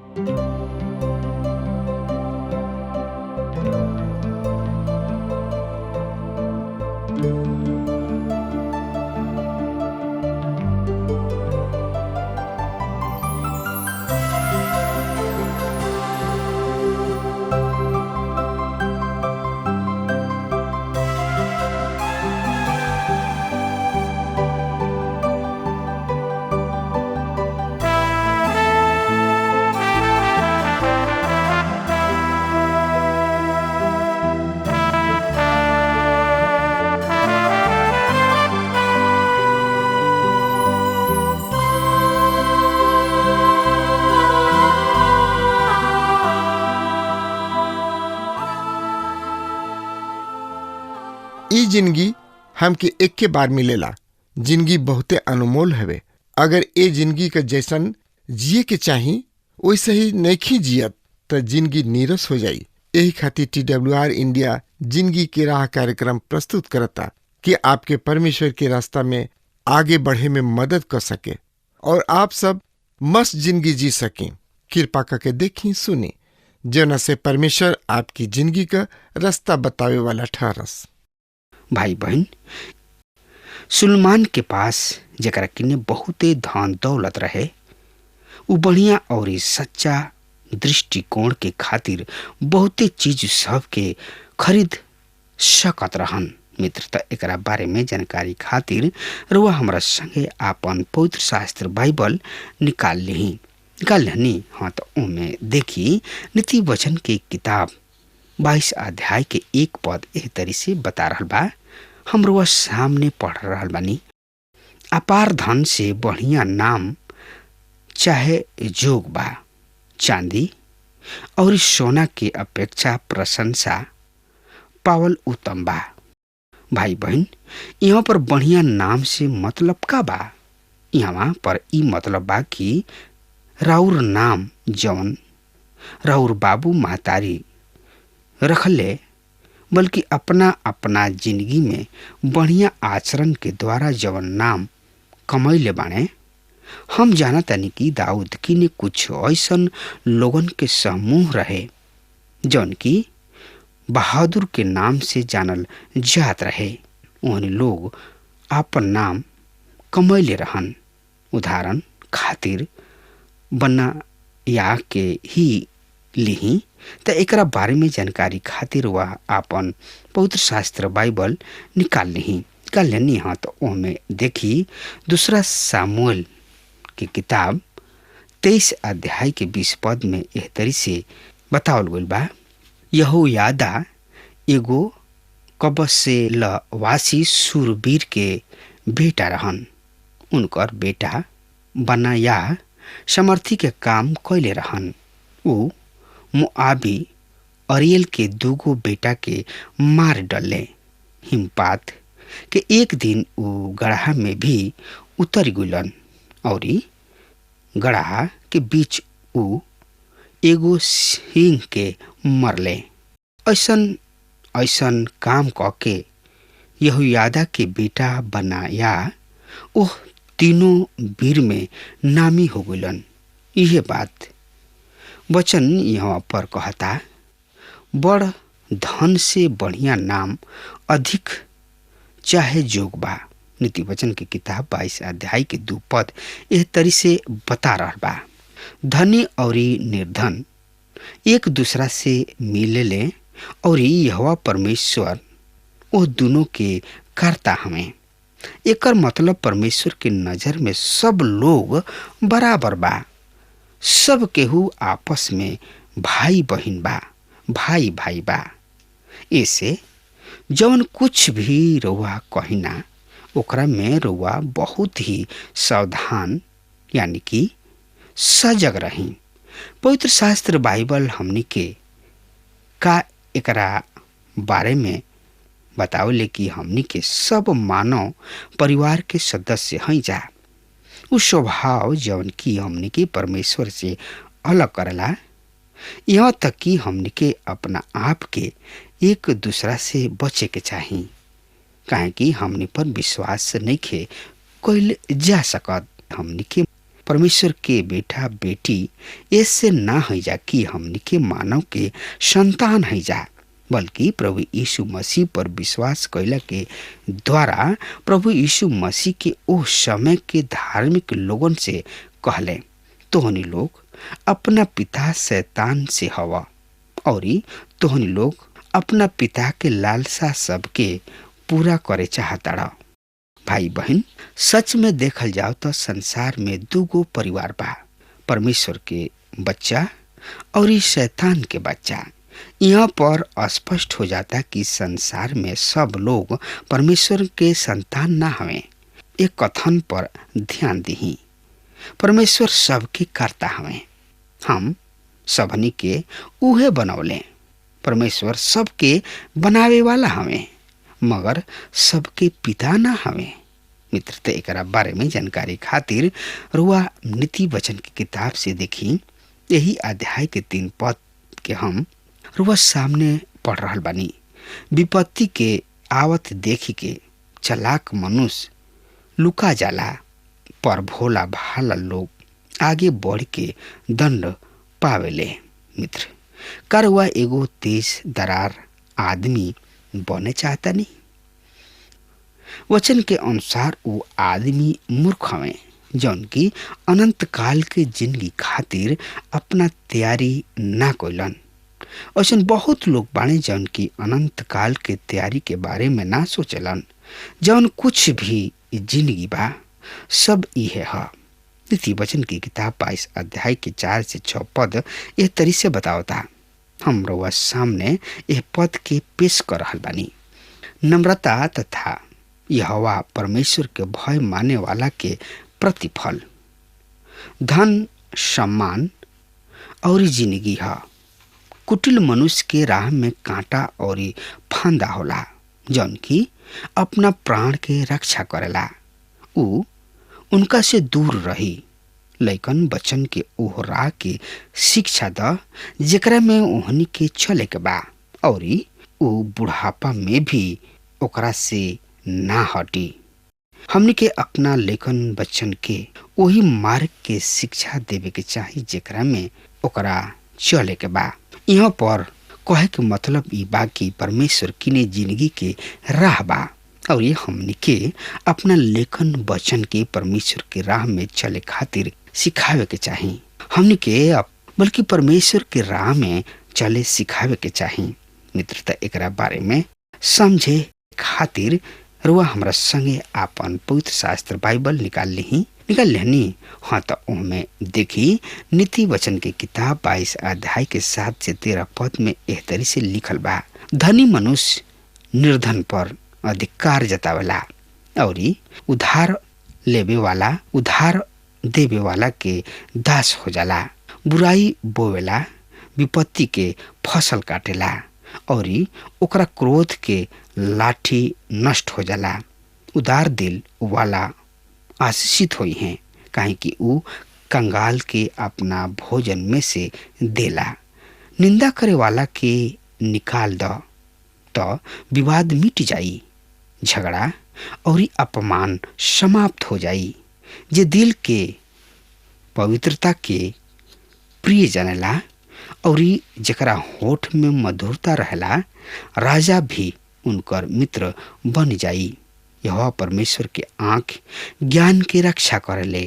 ई जिंदगी हमके एक के बार मिलेला। जिंदगी बहुते अनमोल हवे। अगर ए जिंदगी का जैसन जिए के चाही वैसे ही नहीं जियत तो जिंदगी नीरस हो जाई। यही खातिर TWR इंडिया जिंदगी के राह कार्यक्रम प्रस्तुत करता कि आपके परमेश्वर के रास्ता में आगे बढ़े में मदद कर सके और आप सब मस्त जिंदगी जी सकें। कृपा करके देखी सुनी जना से परमेश्वर आपकी जिंदगी का रास्ता बतावे वाला ठहरस। भाई बहन, सुलेमान के पास जकरा किन्ने बहुते धन दौलत रहे, उ बढ़िया और सच्चा दृष्टिकोण के खातिर बहुते चीज सब के खरीद सकत रहन। मित्रता एकरा बारे में जानकारी खातिर रुआ हमरा संगे आपन पवित्र शास्त्र बाइबल निकाल लेनी। हाँ तो उनमें देखी नीति वचन के किताब 22 अध्याय के 1 पद एह तरी से बता रहल बा। हम रुआ सामने पढ़ रहल बानी। अपार धन से बढ़िया नाम चाहे जोग बा, चांदी और सोना के अपेक्षा प्रशंसा पावल उत्तम बा। भाई बहन, यहाँ पर बढ़िया नाम से मतलब का बा? यहाँ पर ई मतलब बा कि राउर नाम जौन राउर बाबू महतारी रखले, बल्कि अपना अपना जिंदगी में बढ़िया आचरण के द्वारा जवन नाम कमैले बाणे। हम जानतानी कि दाऊद की ने कुछ ऐसन लोगन के समूह रहे जौन की बहादुर के नाम से जानल जात रहे। उन्हें लोग आपन नाम कमैले रहन। उदाहरण खातिर बनाया के ही लिही त एकरा बारे में जानकारी खातिर वह आपन पवित्र शास्त्र बाइबल निकाल लेनी। हाँ तो ओमे देखी दूसरा सामुएल की किताब 23 अध्याय के 20 पद में एह तरी से बतावल गइल बा। यहोयादा एगो कबसेलवासी सूरवीर के बेटा रहन। उनकर बेटा बनाया समर्थी के काम कैले रहन। उ मुआबी अरियल के दूगो बेटा के मार डले। हिमपात के एक दिन उ गढ़ा में भी उतर गुलन और गढ़ा के बीच उ एगो सिंह के मरले। ऐसन ऐसन काम कके यहोयादा के बेटा बनाया ओह तीनों वीर में नामी हो गलन। यह बात वचन यहाँ पर कहता, बड़ धन से बढ़िया नाम अधिक चाहे जोग बा। नीति वचन की किताब 22 अध्याय के 2 पद एह तरी से बता रहा बा। धनी और निर्धन एक दूसरा से मिलेले और यहोवा परमेश्वर वो दोनों के करता हमें। एकर मतलब परमेश्वर के नजर में सब लोग बराबर बा। सब केहू आपस में भाई बहिन बा, भाई भाई बा। ऐसे जवन कुछ भी रउआ कहिना ओकरा में रउआ बहुत ही सावधान यानी कि सजग रही। पवित्र शास्त्र बाइबल हमनी के का एकरा बारे में बतावले कि हमनी के सब मानव परिवार के सदस्य हैं जा। उस स्वभाव जवन की हमनी के परमेश्वर से अलग करला, यहाँ तक कि हमनी के अपना आप के एक दूसरा से बचे के चाही। काहे कि हमनी पर विश्वास नहीं खे कोई जा सकत। हमनी के परमेश्वर के बेटा बेटी ऐसे ना है जा कि हमनी के मानव के संतान है जा, बल्कि प्रभु यीशु मसीह पर विश्वास कैला के द्वारा प्रभु यीशु मसीह के ओ समय के धार्मिक लोगन से कहले, तोहनी लोग अपना पिता शैतान से हवा और तोहनी लोग अपना पिता के लालसा सबके पूरा करे चाहता। भाई बहन, सच में देखल जाओ तो संसार में दूगो परिवार बा, परमेश्वर के बच्चा और शैतान के बच्चा। यहाँ पर स्पष्ट हो जाता कि संसार में सब लोग परमेश्वर के संतान ना हवे। एक कथन पर ध्यान दही, परमेश्वर सबके करता हवे, हम सबनी के उहे बनौले। परमेश्वर सबके बनावे वाला हवे, मगर सबके पिता ना हवे। मित्र, ते एकरा बारे में जानकारी खातिर रुआ नीति वचन की किताब से देखी। यही अध्याय के 3 पद के हम रुआ सामने पढ़ रहल बानी। विपत्ति के आवत देखी के चलाक मनुष्य लुका जाला, पर भोला भाला लोग आगे बढ़ के दंड पावेले। मित्र, कर हुआ एगो तेज दरार आदमी बने चाहता नहीं। वचन के अनुसार वो आदमी मूर्ख हवे जौन की अनंत काल के जिंदगी खातिर अपना तैयारी ना कोइलन। ऐसन बहुत लोग बाणे जौन की अनंत काल के तैयारी के बारे में ना सोचलन। जौन कुछ भी जिंदगी बा सब इहे है। नीति वचन की किताब 22 अध्याय के 4 से 6 पद यह तरी से बतावता। हम रउआ सामने यह पद के पेश कर रहल बानी। नम्रता तथा यहोवा परमेश्वर के भय माने वाला के प्रतिफल धन, सम्मान और जिंदगी है। कुटिल मनुष्य के राह में कांटा और फांदा होला जौन की अपना प्राण के रक्षा करेला। उ उनका से दूर रही। लइकन बच्चन के ओह राह के शिक्षा द जेकरा में ओहनी के चले के बा, और उ बुढ़ापा में भी ओकरा से ना हटी। हमनी के अपना लेखन बच्चन के वही मार्ग के शिक्षा देवे के चाही जेकरा में ओकरा चले के बा। यहाँ पर कहे के मतलब ई बा कि परमेश्वर किने जिंदगी के राह बा, और ये हमनी के अपना लेखन बच्चन के परमेश्वर के राह में चले खातिर सिखावे के चाही। हमनी के बल्कि परमेश्वर के राह में चले सिखावे के चाही। मित्रता एकरा बारे में समझे खातिर रुआ हमरा संगे आपन पवित्र शास्त्र बाइबल निकाल लेनी। हाँ, तो उनमें देखी नीति वचन के किताब 22 अध्याय के 7 से 13 पद में एह तरी से लिखल बा। धनी मनुष्य निर्धन पर अधिकार जतावेला, और उधार देवे वाला के दास हो जाला। बुराई बोवेला, विपत्ति के फसल काटेला, और ओकरा क्रोध के लाठी नष्ट हो जाला। उदार दिल वाला आशीषित होई हैं, काहे कि ऊ कंगाल के अपना भोजन में से देला। निंदा करे वाला के निकाल द तो विवाद मिट जाई, झगड़ा और अपमान समाप्त हो जाई। जे दिल के पवित्रता के प्रिय जनेला और जकरा होठ में मधुरता रहेला, राजा भी उनकर मित्र बन जाई। यह परमेश्वर के आँख ज्ञान के रक्षा करेले,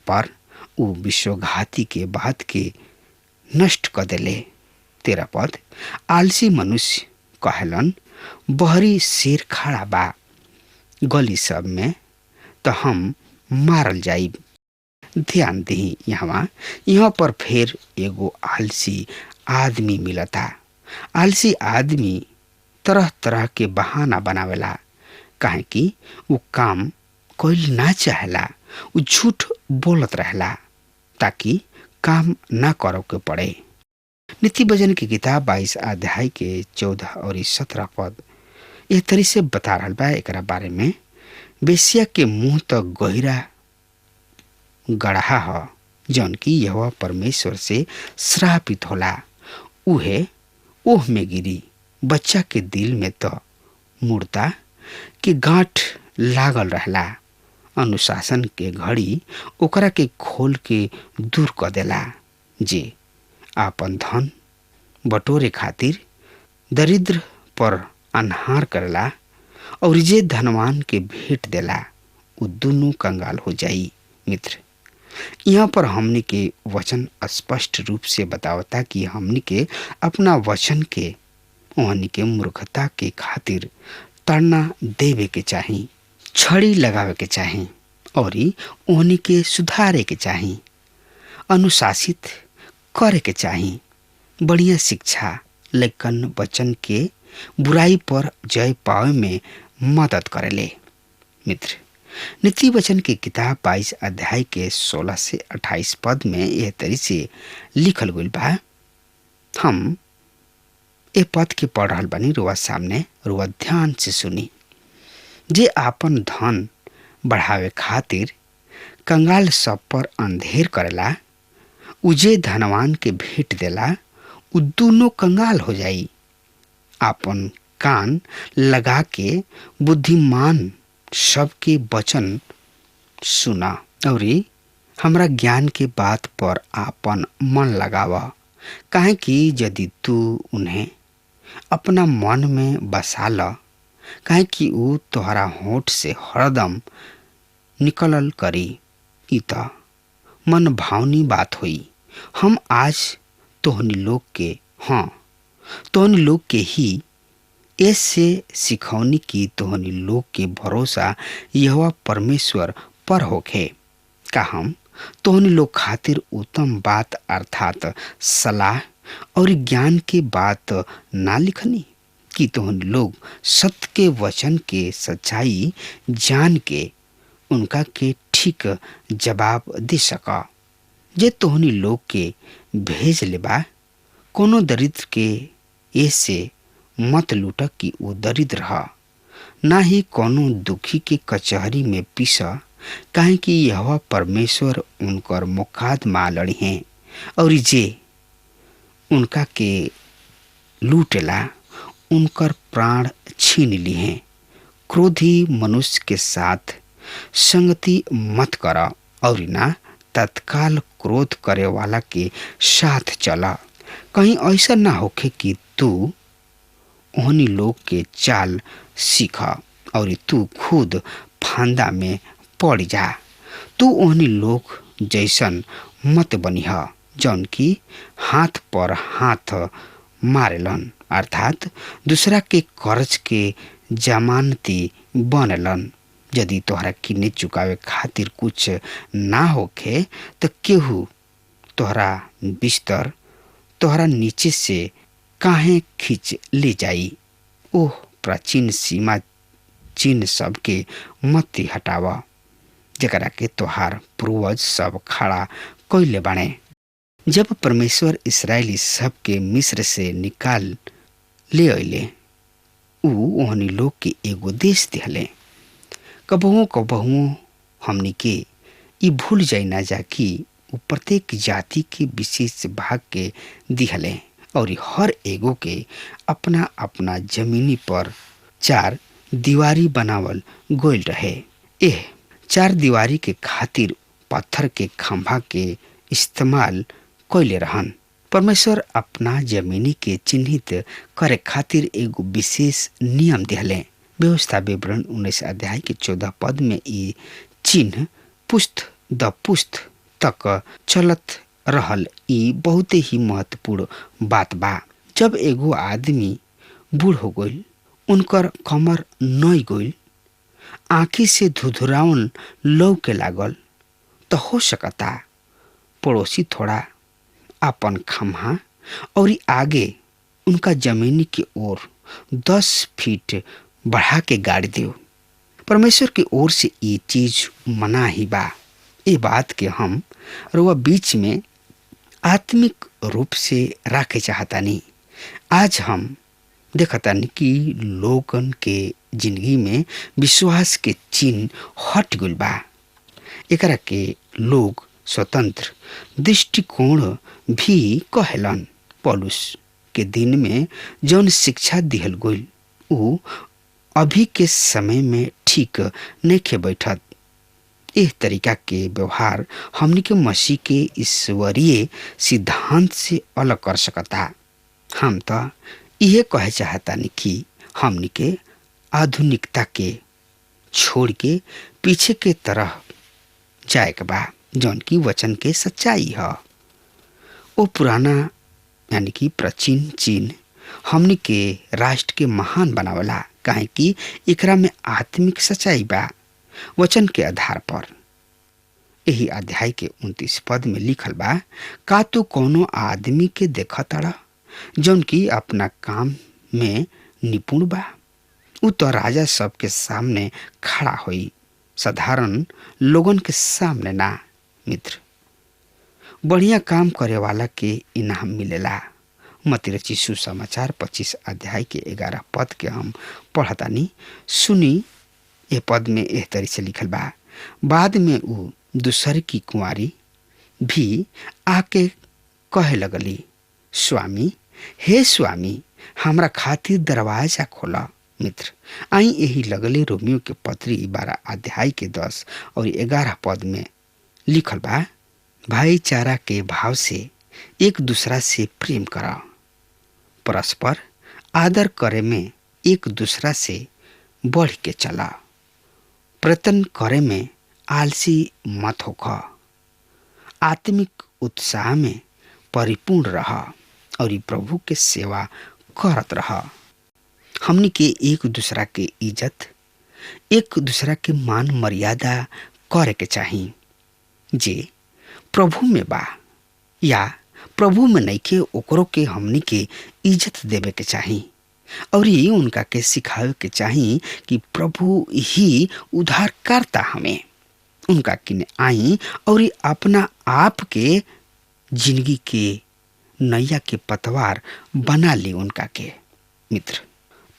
पर उ विश्वघाती के बात के नष्ट कर देले। 13 पद, आलसी मनुष्य कहलन, बहरी शेर खड़ा बा, गली सब में तो हम मारल जाई। ध्यान दी, यहाँ पर फिर एगो आलसी आदमी मिलता। आलसी आदमी तरह तरह के बहाना बनावेला, काहे कि वो काम कोई ना चाहेला। वो झूठ बोलत रहेला ताकि काम ना करो के पड़े। नीति वचन की किताब 22 अध्याय के 14 और 17 पद यह तरी से बता रहा बा। एकरा बारे में, बेसिया के मुंह तो गहिरा गढ़ा ह जौन की यहोवा परमेश्वर से श्रापित होला, उहे ओह में गिरी। बच्चा के दिल में तो मूर्ता के गांठ लागल रहला, अनुशासन के घड़ी ओकरा के खोल के दूर कर देला। जे आपन धन बटोरे खातिर दरिद्र पर अनहार करला और जे धनवान के भेंट देला उ दोनों कंगाल हो जाई। मित्र, यहाँ पर हमनी के वचन स्पष्ट रूप से बतावता कि हमनी के अपना वचन के ओहनी के मूर्खता के खातिर ताड़ना देवे के चाही, छड़ी लगावे के चाही और ओहनी के सुधारे के चाही, अनुशासित करे के चाही। बढ़िया शिक्षा लेकिन वचन के बुराई पर जय पावे में मदद करेले। मित्र, नीति वचन की किताब 22 अध्याय के 16 से 28 पद में यह तरी से लिखल गइल बा। हम ए पद के पढ़ रहल बानी, रुआ सामने, रुआ ध्यान से सुनी। जे आपन धन बढ़ावे खातिर कंगाल सब पर अंधेर करेला, उजे धनवान के भेंट देला उ दोनों कंगाल हो जाई। आपन कान लगा के बुद्धिमान सबके वचन सुना और हमरा ज्ञान के बात पर आपन मन लगावा, काहे कि यदि तू उन्हें अपना मन में बसा ल, काहे कि ऊ तोहरा होठ से हरदम निकलल करी। ई त मन भावनी बात हुई। हम आज तोहनी लोग के ही ऐसे सिखौनी की तोहनी लोग के भरोसा यहोवा परमेश्वर पर होखे। का हम तोहनी लोग खातिर उत्तम बात अर्थात सलाह और ज्ञान के बात ना लिखनी कि तोहनी लोग सत्य के वचन के सच्चाई जान के उनका के ठीक जवाब दे सका। जे तोहनी लोग के भेज लेबा, कोनो दरिद्र के ऐसे मत लूटा कि वो दरिद्र रहा, ना ही कोनो दुखी के कचहरी में पीसा, काहे कि यहोवा परमेश्वर उनकर मुकदमा लड़ी हैं और जे उनका के लूटेला उनकर प्राण छीन ली हैं। क्रोधी मनुष्य के साथ संगति मत करा और ना तत्काल क्रोध करे वाला के साथ चला, कहीं ऐसा ना होखे कि तू ओहनी लोग के चाल सीखा और तू खुद फांदा में पड़ जा। तू ओहनी लोग जैसन मत बनिहा जौन की हाथ पर हाथ मारेलन, अर्थात दूसरा के कर्ज के जमानती बनलन। यदि तोहरा किने चुकावे खातिर कुछ ना होखे तो केहू तोहरा बिस्तर तोहरा नीचे से काहे खींच ले जाई। ओह प्राचीन सीमा चिन्ह सबके मत हटावा जकरा के तोहार पूर्वज सब खड़ा कइले बाणे। जब परमेश्वर इस्राएली सब के मिस्र से निकाल ले अइले, ऊ ओहनी लोग के एगो देश दिहले। कबहुओ हमनी के ई भूल जाई ना जा कि ऊ प्रत्येक जाति के विशेष भाग के दिहले और हर एगो के अपना अपना जमीनी पर 4 दीवारी बनावल गोइल रहे। एह 4 दीवारी के खातिर पत्थर के खंभा के इस्तेमाल कइले रहन। परमेश्वर अपना जमीनी के चिन्हित करे खातिर एगो विशेष नियम दिहले। व्यवस्था विवरण 19 अध्याय के 14 पद में ई चिन्ह पुस्त द पुस्त तक चलत रहल। ई बहुत ही महत्वपूर्ण बात बा। जब एगो आदमी बूढ़ हो गइल, उनकर कमर नई गइल, आँखी से धुधुरावन लौके लागल, तो हो सकता पड़ोसी थोड़ा अपन खम्हा और आगे उनका जमीनी की ओर 10 फीट बढ़ा के गाड़ी दियो। परमेश्वर की ओर से ये चीज मना ही बा। ये बात के हम रुआ बीच में आत्मिक रूप से रखे चाहतानी। आज हम देखतानी कि लोगन के जिंदगी में विश्वास के चिन्ह हट गइल बा। एकरा के लोग स्वतंत्र दृष्टिकोण भी कहेलन। पौलुस के दिन में जौन शिक्षा दिहल गइल ऊ अभी के समय में ठीक नहीं बैठत। एह तरीका के व्यवहार हमनी के मसीह के ईश्वरीय सिद्धांत से अलग कर सकता। हम तो यह कहे चाहतानी कि हमनी के आधुनिकता के छोड़ के पीछे के तरह जाए के बा, जौन की वचन के सच्चाई है। वो पुराना यानी कि प्राचीन चीन हमनी के राष्ट्र के महान बनावला, काहे कि एकरा में आत्मिक सच्चाई बा वचन के आधार पर। यही अध्याय के 29 पद में लिखल बा, का तू कोनो आदमी के देखताड़ा जौन की अपना काम में निपुण बा? उ तो राजा सबके सामने खड़ा होई, साधारण लोगन के सामने ना। मित्र, बढ़िया काम करे वाला के इनाम मिलेला। मत्ती रचित सुसमाचार 25 अध्याय के 11 पद के हम पढ़तानी, सुनी। ये पद में एह तरी से लिखल बा, बाद में उ दूसर की कुंवारी भी आके कहे लगली, स्वामी, हे स्वामी, हमरा खातिर दरवाजा खोला। मित्र, आई यही लगले रोमियो के पत्री 12 अध्याय के 10 और 11 पद में लिखल बा, भाईचारा के भाव से एक दूसरा से प्रेम करा, परस्पर आदर करे में एक दूसरा से बढ़ के चला, प्रयत्न करे में आलसी मत होखा, आत्मिक उत्साह में परिपूर्ण रहा और प्रभु के सेवा करत रहा। हमनी के एक दूसरा के इज्जत, एक दूसरा के मान मर्यादा करे के चाही। जे प्रभु में बा या प्रभु में नइखे, ओकरो के हमनी के इज्जत देवे के चाही और ये उनका के सिखावे के चाही कि प्रभु ही उद्धारकर्ता हमें। उनका किने आई और अपना आप के जिंदगी के नैया के पतवार बना ली उनका के। मित्र,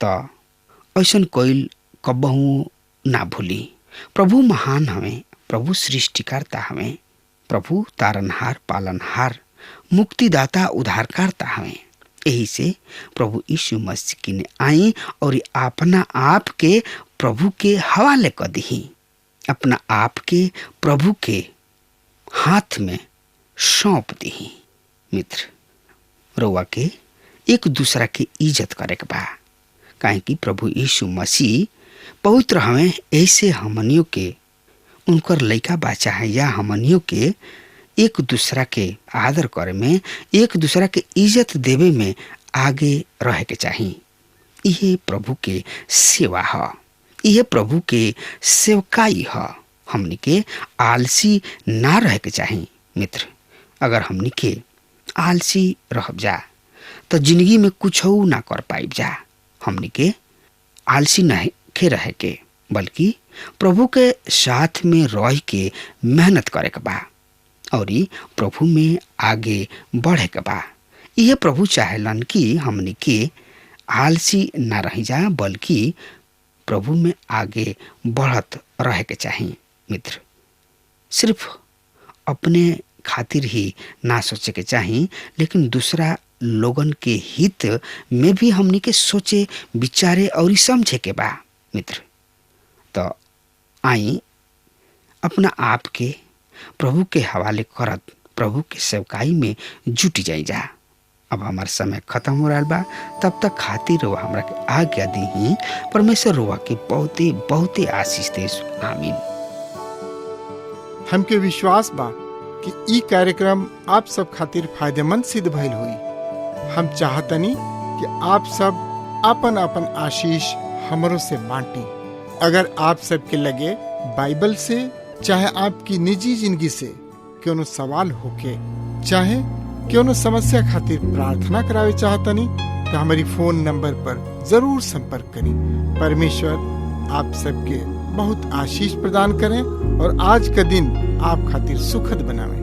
तो ऐसन कोई कबहू ना भूली, प्रभु महान हमें, प्रभु सृष्टिकर्ता हमें, प्रभु तारनहार, पालनहार, मुक्तिदाता, उद्धारकर्ता हमें। यही से प्रभु यीशु मसीह की ने आई और अपना आप के प्रभु के हवाले कर दी, अपना आप के प्रभु के हाथ में सौंप दी। मित्र, रउआ के एक दूसरा के इज्जत करे के बा, काहे कि प्रभु यीशु मसीह पवित्र हमें। ऐसे हमनियों के उनकर लइका बच्चा है या हमनियों के एक दूसरा के आदर करे में, एक दूसरा के इज्जत देवे में आगे रहे के चाहिए। यह प्रभु के सेवा है, यह प्रभु के सेवकाई है। हमनी के आलसी ना रहे के चाहिए। मित्र, अगर हमनी के आलसी रह जा तो जिंदगी में कुछ ना कर पाइब जा। हमनी के आलसी नहीं के रहे के, बल्कि प्रभु के साथ में रह के मेहनत करे के बा और प्रभु में आगे बढ़े के बा। यह प्रभु चाहेलन कि हमनी के आलसी ना रह जा, बल्कि प्रभु में आगे बढ़त रहे के चाहिए। मित्र, सिर्फ अपने खातिर ही ना सोचे के चाहिए, लेकिन दूसरा लोगन के हित में भी हमनी के सोचे, विचारे और समझे के बा। मित्र, तो आई अपना आप के प्रभु के हवाले करत प्रभु के सेवकाई में जुट जाई जा। अब हमार समय खत्म हो रहा बा, तब तक खातिर रुआ हमरा के आज्ञा दी। परमेश्वर रुआ के बहुते बहुते आशीष दे। आमीन। हमके विश्वास बा कि ई कार्यक्रम आप सब खातिर फायदेमंद सिद्ध भइल हुई। हम चाहतनी कि आप सब अपन अपन आशीष हमरों से बांटी। अगर आप सबके लगे बाइबल से चाहे आपकी निजी जिंदगी से क्यों सवाल होके, चाहे क्यों समस्या खातिर प्रार्थना करावे चाहतनी, तो हमारी फोन नंबर पर जरूर संपर्क करें। परमेश्वर आप सबके बहुत आशीष प्रदान करें और आज का दिन आप खातिर सुखद बनावे।